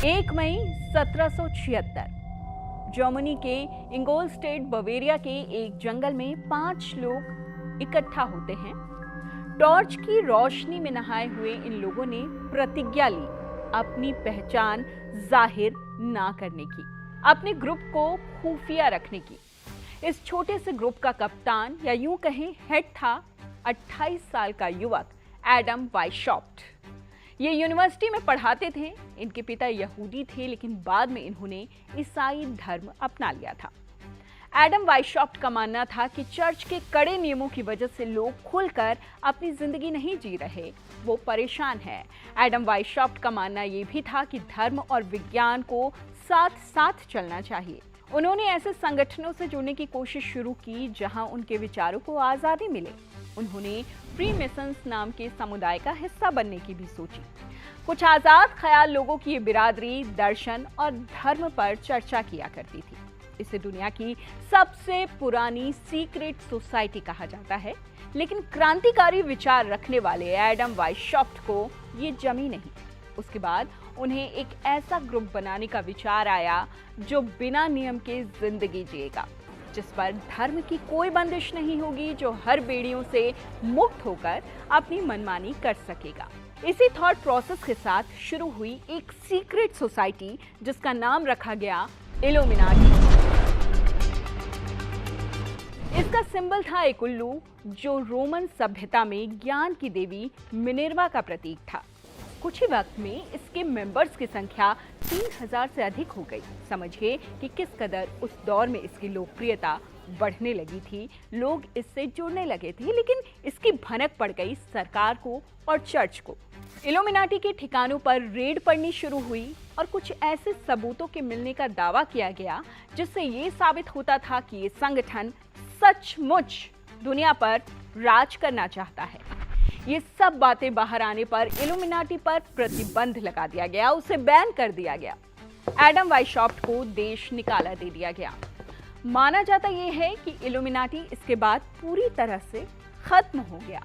1 मई 1776 Germany के इंगोलस्टेड Bavaria के एक जंगल में 5 लोग इकट्ठा होते हैं। टॉर्च की रोशनी में नहाए हुए इन लोगों ने प्रतिज्ञा ली अपनी पहचान जाहिर ना करने की, अपने ग्रुप को खुफिया रखने की। इस छोटे से ग्रुप का कप्तान या यूं कहें हेड था 28 साल का युवक एडम वाइशॉफ्ट। ये यूनिवर्सिटी में पढ़ाते थे। इनके पिता यहूदी थे, लेकिन बाद में इन्होंने ईसाई धर्म अपना लिया था। एडम वाइशॉफ्ट का मानना था कि चर्च के कड़े नियमों की वजह से लोग खुलकर अपनी जिंदगी नहीं जी रहे, वो परेशान है। एडम वाइशॉफ्ट का मानना ये भी था कि धर्म और विज्ञान को साथ साथ चलना चाहिए। उन्होंने ऐसे संगठनों से जुड़ने की कोशिश शुरू की जहां उनके विचारों को आज़ादी मिले। उन्होंने फ्रीमेसन्स नाम के समुदाय का हिस्सा बनने की भी सोची। कुछ आज़ाद ख्याल लोगों की ये बिरादरी दर्शन और धर्म पर चर्चा किया करती थी। इसे दुनिया की सबसे पुरानी सीक्रेट सोसाइटी कहा जाता है, लेकिन क्रांतिकारी विचार रखने वाले एडम वाइशॉफ्ट को ये जमी नहीं। उसके बाद उन्हें एक ऐसा ग्रुप बनाने का विचार आया जो बिना नियम के जिंदगी जिएगा, जिस पर धर्म की कोई बंदिश नहीं होगी, जो हर बेड़ियों से मुक्त होकर अपनी मनमानी कर सकेगा। इसी थॉट प्रोसेस के साथ शुरू हुई एक सीक्रेट सोसाइटी जिसका नाम रखा गया इल्यूमिनाटी। इसका सिंबल था एक उल्लू, जो रोमन सभ्यता में ज्ञान की देवी मिनर्वा का प्रतीक था। कुछ ही वक्त में इसके मेंबर्स की संख्या 3000 से अधिक हो गई। समझिए कि किस कदर उस दौर में इसकी लोकप्रियता बढ़ने लगी थी। लोग इससे जुड़ने लगे थे, लेकिन इसकी भनक पड़ गई सरकार को और चर्च को। इल्यूमिनाटी के ठिकानों पर रेड पड़नी शुरू हुई और कुछ ऐसे सबूतों के मिलने का दावा किया गया जिससे ये साबित होता था कि ये संगठन सचमुच दुनिया पर राज करना चाहता है। ये सब बातें बाहर आने पर इल्यूमिनाटी पर प्रतिबंध लगा दिया गया, उसे बैन कर दिया गया। एडम वाइशॉफ्ट को देश निकाला दे दिया गया। माना जाता यह है कि इल्यूमिनाटी इसके बाद पूरी तरह से खत्म हो गया।